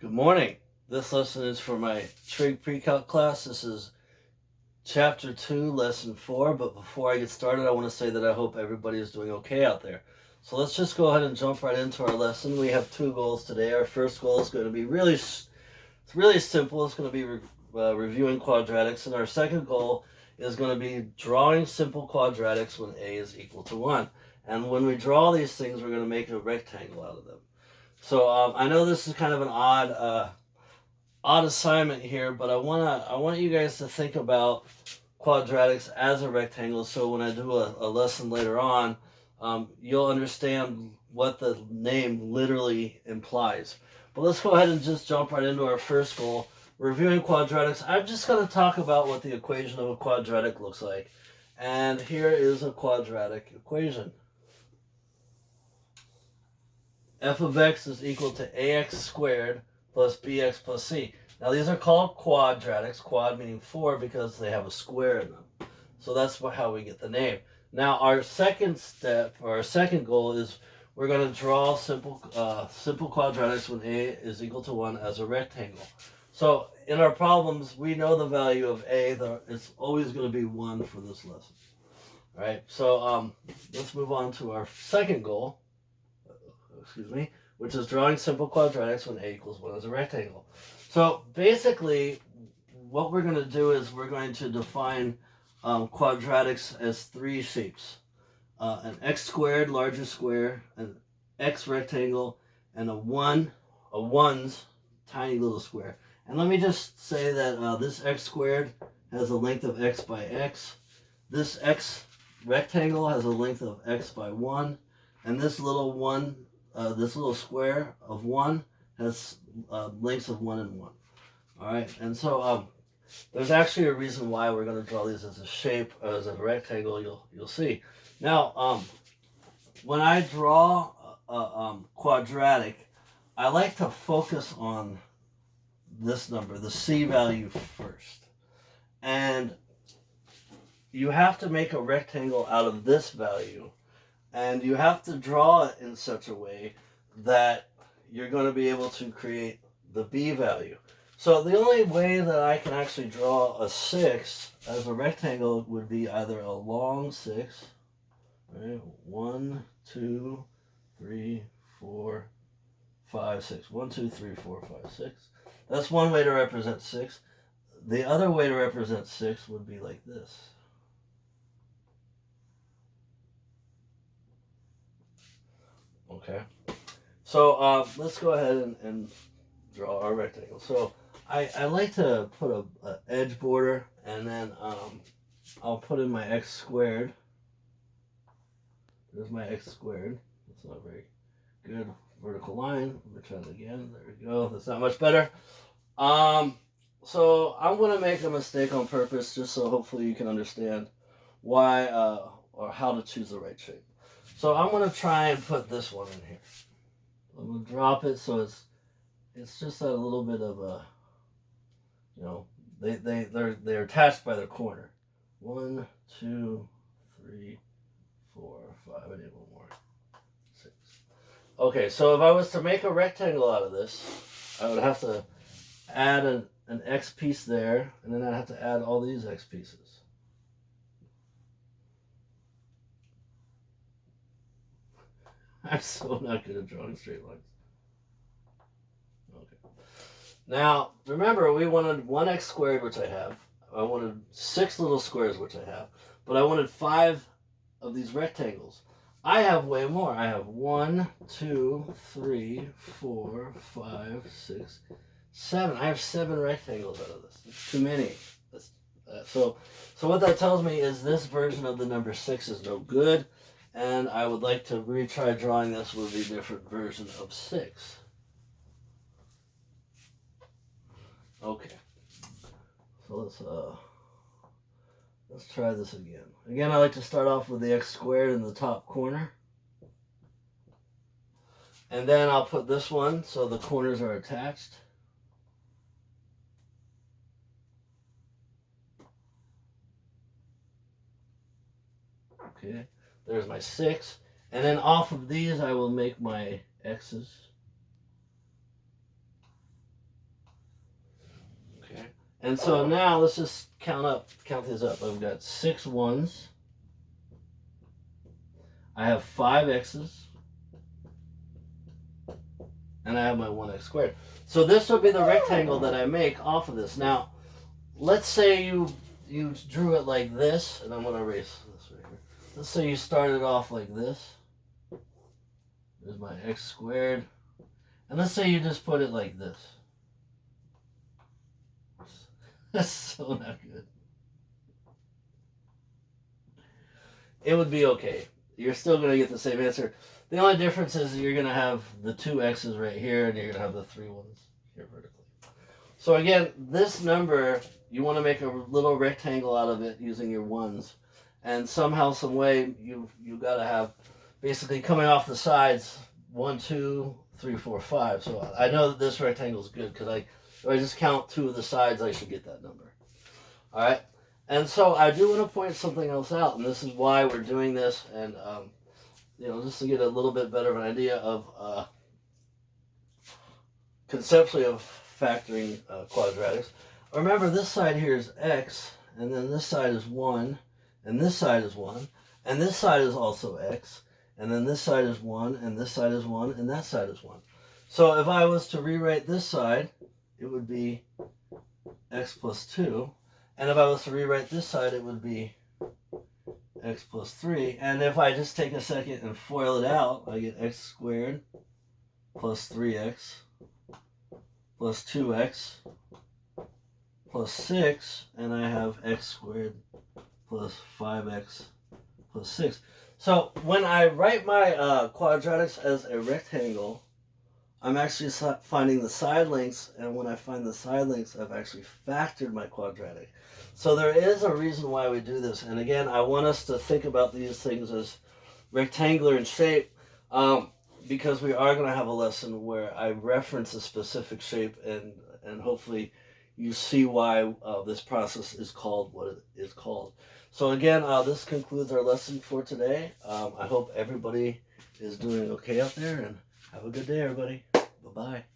Good morning. This lesson is for my trig pre-calc class. This is chapter 2, lesson 4. But before I get started, I want to say that I hope everybody is doing okay out there. So let's just go ahead and jump right into our lesson. We have two goals today. Our first goal is going to be really simple. It's going to be reviewing quadratics. And our second goal is going to be drawing simple quadratics when a is equal to 1. And when we draw these things, we're going to make a rectangle out of them. So I know this is kind of an odd assignment here, but I want you guys to think about quadratics as a rectangle. So when I do a lesson later on, you'll understand what the name literally implies. But let's go ahead and just jump right into our first goal, reviewing quadratics. I'm just going to talk about what the equation of a quadratic looks like. And here is a quadratic equation. F of x is equal to ax squared plus bx plus c. Now these are called quadratics, quad meaning 4 because they have a square in them. So that's how we get the name. Now our second step, or our second goal, is we're going to draw simple quadratics when a is equal to 1 as a rectangle. So in our problems, we know the value of a. It's always going to be 1 for this lesson. All right, so let's move on to our second goal. Which is drawing simple quadratics when a equals 1 as a rectangle. So basically, what we're going to do is we're going to define quadratics as 3 shapes. An x squared larger square, an x rectangle, and a ones tiny little square. And let me just say that this x squared has a length of x by x. This x rectangle has a length of x by 1. And this little square of 1 has lengths of 1 and 1. All right, and so there's actually a reason why we're going to draw these as a shape, as a rectangle. You'll see. Now, when I draw a quadratic, I like to focus on this number, the c value, first, and you have to make a rectangle out of this value. And you have to draw it in such a way that you're going to be able to create the b value. So the only way that I can actually draw a 6 as a rectangle would be either a long 6, right? 1, 2, 3, 4, 5, 6. 1, 2, 3, 4, 5, 6. That's one way to represent 6. The other way to represent 6 would be like this. Okay, so let's go ahead and draw our rectangle. So I like to put a edge border, and then I'll put in my x squared. There's my x squared. That's not a very good vertical line. Let me try that again. There we go. That's not much better. So I'm going to make a mistake on purpose, just so hopefully you can understand why or how to choose the right shape. So I'm going to try and put this one in here. I'm going to drop it so it's just a little bit of a, they're attached by their corner. 1, 2, 3, 4, 5. I need one more. 6. Okay, so if I was to make a rectangle out of this, I would have to add an x piece there, and then I'd have to add all these x pieces. I'm so not good at drawing straight lines. Okay. Now, remember, we wanted 1x squared, which I have. I wanted 6 little squares, which I have. But I wanted 5 of these rectangles. I have way more. I have 1, 2, 3, 4, 5, 6, 7. I have 7 rectangles out of this. It's too many. So what that tells me is this version of the number 6 is no good. And I would like to retry drawing this with a different version of 6. Okay. So let's try this again. Again, I like to start off with the x squared in the top corner. And then I'll put this one so the corners are attached. Okay. There's my 6. And then off of these, I will make my x's. And so now let's just count these up. I've got 6 ones. I have 5 x's. And I have my 1x squared. So this would be the rectangle that I make off of this. Now, let's say you drew it like this, and I'm going to erase this right here. Let's say you started off like this. There's my x squared. And let's say you just put it like this. That's so not good. It would be okay. You're still going to get the same answer. The only difference is you're going to have the 2 x's right here, and you're going to have the 3 ones here vertically. So again, this number, you want to make a little rectangle out of it using your ones. And somehow, some way, you got to have basically coming off the sides 1, 2, 3, 4, 5. So I know that this rectangle is good because if I just count 2 of the sides, I should get that number. All right. And so I do want to point something else out, and this is why we're doing this, and just to get a little bit better of an idea of conceptually of factoring quadratics. Remember, this side here is x, and then this side is 1, and this side is 1, and this side is also x, and then this side is 1, and this side is 1, and that side is 1. So if I was to rewrite this side, it would be x plus 2. And if I was to rewrite this side, it would be x plus 3. And if I just take a second and FOIL it out, I get x squared plus 3x plus 2x plus 6. And I have x squared plus 5x plus 6. So when I write my quadratics as a rectangle, I'm actually finding the side lengths, and when I find the side lengths, I've actually factored my quadratic. So there is a reason why we do this. And again, I want us to think about these things as rectangular in shape, because we are going to have a lesson where I reference a specific shape, and hopefully you see why this process is called what it is called. So again, this concludes our lesson for today. I hope everybody is doing okay out there, and have a good day, everybody. Bye-bye.